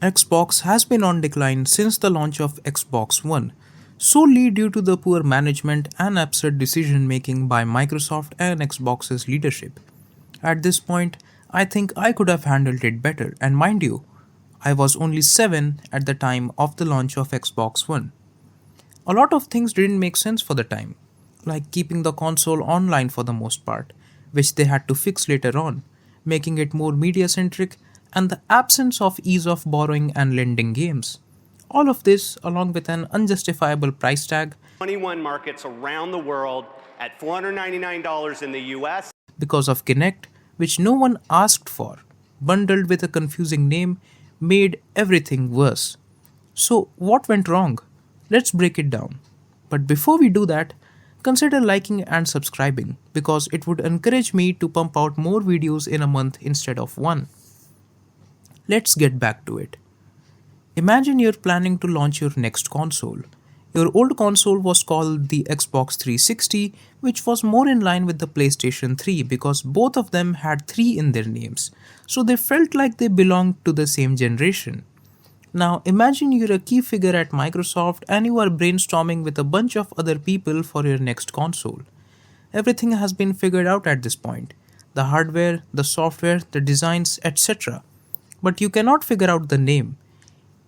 Xbox has been on decline since the launch of Xbox One, solely due to the poor management and absurd decision making by Microsoft and Xbox's leadership. At this point, I think I could have handled it better, and mind you, I was only 7 at the time of the launch of Xbox One. A lot of things didn't make sense for the time, like keeping the console online for the most part, which they had to fix later on, making it more media centric, and the absence of ease of borrowing and lending games. All of this, along with an unjustifiable price tag, 21 markets around the world at $499 in the US. because of Kinect, which no one asked for, bundled with a confusing name, made everything worse. So, what went wrong? Let's break it down. But before we do that, consider liking and subscribing because it would encourage me to pump out more videos in a month instead of one. Let's get back to it. Imagine you're planning to launch your next console. Your old console was called the Xbox 360, which was more in line with the PlayStation 3 because both of them had 3 in their names, so they felt like they belonged to the same generation. Now imagine you're a key figure at Microsoft and you are brainstorming with a bunch of other people for your next console. Everything has been figured out at this point: the hardware, the software, the designs, etc. But you cannot figure out the name.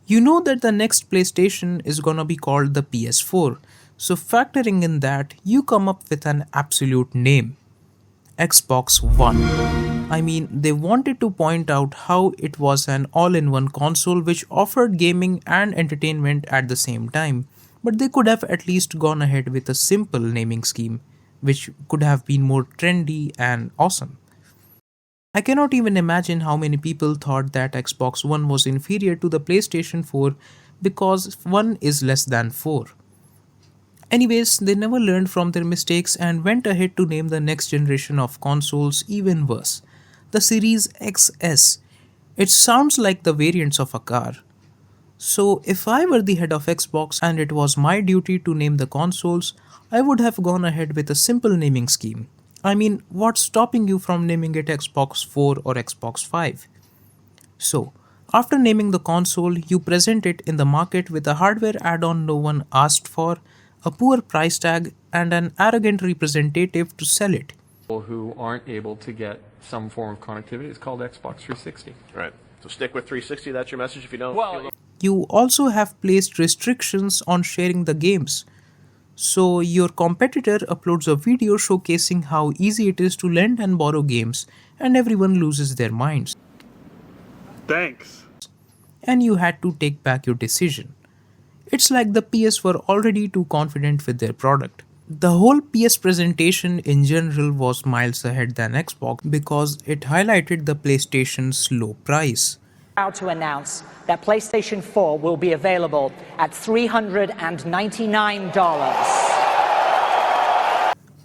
You know that the next PlayStation is gonna be called the PS4, so factoring in that, you come up with an absolute name: Xbox One. I mean, they wanted to point out how it was an all in one console which offered gaming and entertainment at the same time, but they could have at least gone ahead with a simple naming scheme, which could have been more trendy and awesome. I cannot even imagine how many people thought that Xbox One was inferior to the PlayStation 4 because 1 is less than 4. Anyways, they never learned from their mistakes and went ahead to name the next generation of consoles even worse: the Series XS. It sounds like the variants of a car. So, if I were the head of Xbox and it was my duty to name the consoles, I would have gone ahead with a simple naming scheme. I mean, what's stopping you from naming it Xbox 4 or Xbox 5? So, after naming the console, you present it in the market with a hardware add on no one asked for, a poor price tag, and an arrogant representative to sell it. Who aren't able to get some form of connectivity. It's called Xbox 360. Right. So stick with 360. That's your message if you don't. Well, You also have placed restrictions on sharing the games. So, your competitor uploads a video showcasing how easy it is to lend and borrow games, and everyone loses their minds. Thanks. And you had to take back your decision. It's like the PS were already too confident with their product. The whole PS presentation in general was miles ahead than Xbox because it highlighted the PlayStation's low price. Proud to announce that PlayStation 4 will be available at $399.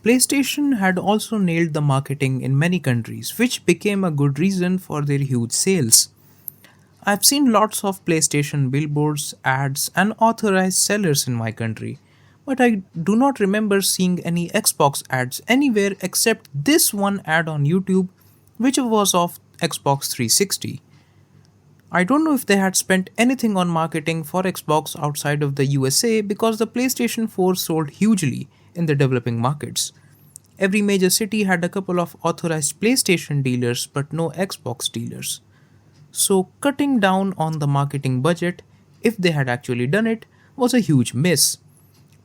PlayStation had also nailed the marketing in many countries, which became a good reason for their huge sales. I've seen lots of PlayStation billboards, ads, and authorized sellers in my country, but I do not remember seeing any Xbox ads anywhere except this one ad on YouTube, which was of Xbox 360. I don't know if they had spent anything on marketing for Xbox outside of the USA because the PlayStation 4 sold hugely in the developing markets. Every major city had a couple of authorized PlayStation dealers but no Xbox dealers. So, cutting down on the marketing budget, if they had actually done it, was a huge miss.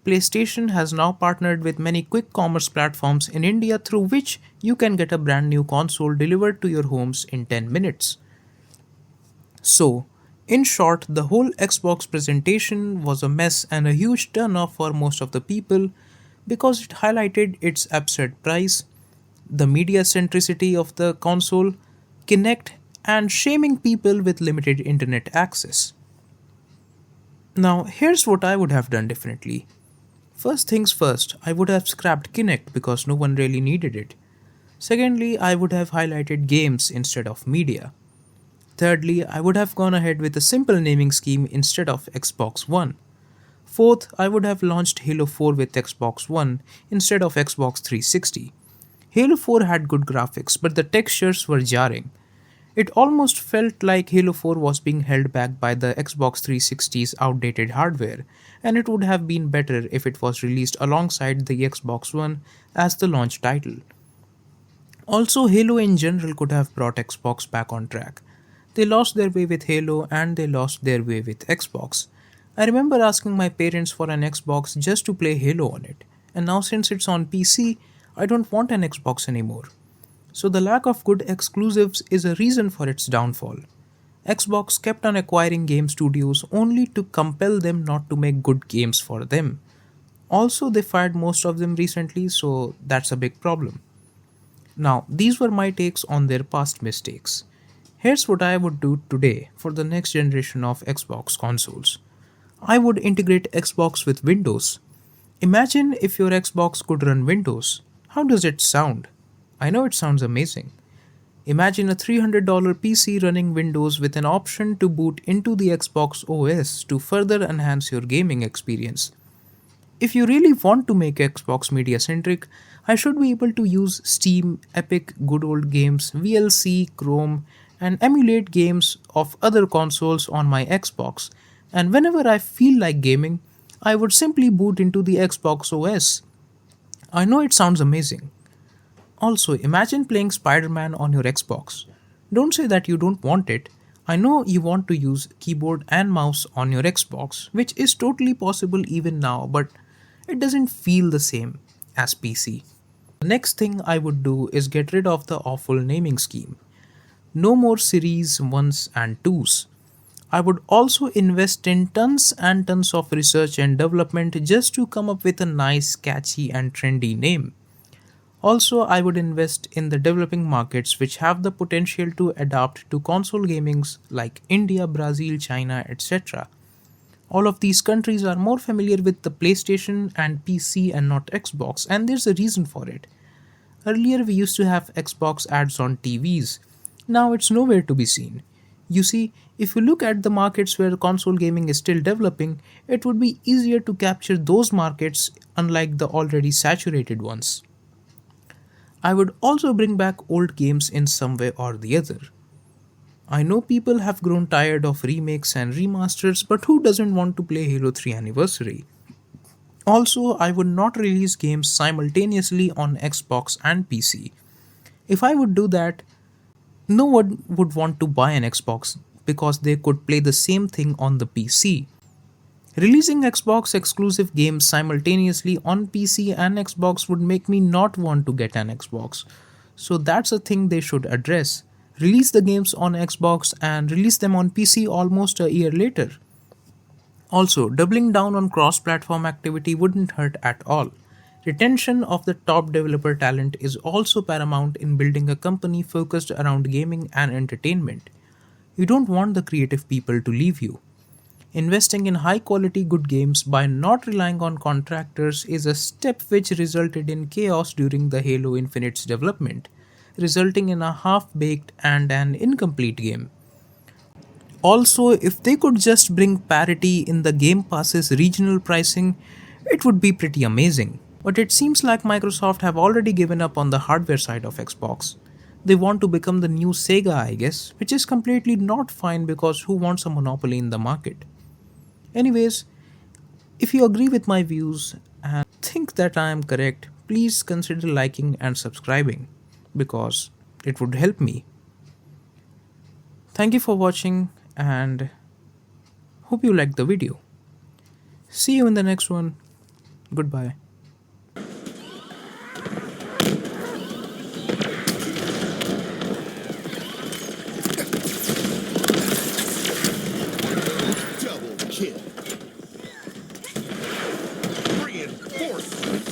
PlayStation has now partnered with many quick commerce platforms in India through which you can get a brand new console delivered to your homes in 10 minutes. So, in short, the whole Xbox presentation was a mess and a huge turnoff for most of the people because it highlighted its absurd price, the media centricity of the console, Kinect, and shaming people with limited internet access. Now, here's what I would have done differently. First things first, I would have scrapped Kinect because no one really needed it. Secondly, I would have highlighted games instead of media. Thirdly, I would have gone ahead with a simple naming scheme instead of Xbox One. Fourth, I would have launched Halo 4 with Xbox One instead of Xbox 360. Halo 4 had good graphics, but the textures were jarring. It almost felt like Halo 4 was being held back by the Xbox 360's outdated hardware, and it would have been better if it was released alongside the Xbox One as the launch title. Also, Halo in general could have brought Xbox back on track. They lost their way with Halo and they lost their way with Xbox. I remember asking my parents for an Xbox just to play Halo on it, and now since it's on PC, I don't want an Xbox anymore. So the lack of good exclusives is a reason for its downfall. Xbox kept on acquiring game studios only to compel them not to make good games for them. Also, they fired most of them recently, so that's a big problem. Now, these were my takes on their past mistakes. Here's what I would do today for the next generation of Xbox consoles. I would integrate Xbox with Windows. Imagine if your Xbox could run Windows. How does it sound? I know it sounds amazing. Imagine a $300 PC running Windows with an option to boot into the Xbox OS to further enhance your gaming experience. If you really want to make Xbox media centric, I should be able to use Steam, Epic, Good Old Games, VLC, Chrome, and emulate games of other consoles on my Xbox. And whenever I feel like gaming, I would simply boot into the Xbox OS. I know it sounds amazing. Also, imagine playing Spider-Man on your Xbox. Don't say that you don't want it. I know you want to use keyboard and mouse on your Xbox, which is totally possible even now, but it doesn't feel the same as PC. The next thing I would do is get rid of the awful naming scheme. No more Series 1s and 2s. I would also invest in tons and tons of research and development just to come up with a nice, catchy and trendy name. Also, I would invest in the developing markets which have the potential to adapt to console gamings like India, Brazil, China, etc. All of these countries are more familiar with the PlayStation and PC and not Xbox, and there's a reason for it. Earlier we used to have Xbox ads on TVs. Now it's nowhere to be seen. You see, if you look at the markets where console gaming is still developing, it would be easier to capture those markets unlike the already saturated ones. I would also bring back old games in some way or the other. I know people have grown tired of remakes and remasters, but who doesn't want to play Halo 3 Anniversary? Also, I would not release games simultaneously on Xbox and PC. If I would do that, no one would want to buy an Xbox because they could play the same thing on the PC. Releasing Xbox exclusive games simultaneously on PC and Xbox would make me not want to get an Xbox. So that's a thing they should address. Release the games on Xbox and release them on PC almost a year later. Also, doubling down on cross-platform activity wouldn't hurt at all. Retention of the top developer talent is also paramount in building a company focused around gaming and entertainment. You don't want the creative people to leave you. Investing in high-quality good games by not relying on contractors is a step which resulted in chaos during the Halo Infinite's development, resulting in a half-baked and an incomplete game. Also, if they could just bring parity in the Game Pass's regional pricing, it would be pretty amazing. But it seems like Microsoft have already given up on the hardware side of Xbox. They want to become the new Sega, I guess, which is completely not fine because who wants a monopoly in the market? Anyways, if you agree with my views and think that I am correct, please consider liking and subscribing because it would help me. Thank you for watching and hope you liked the video. See you in the next one. Goodbye.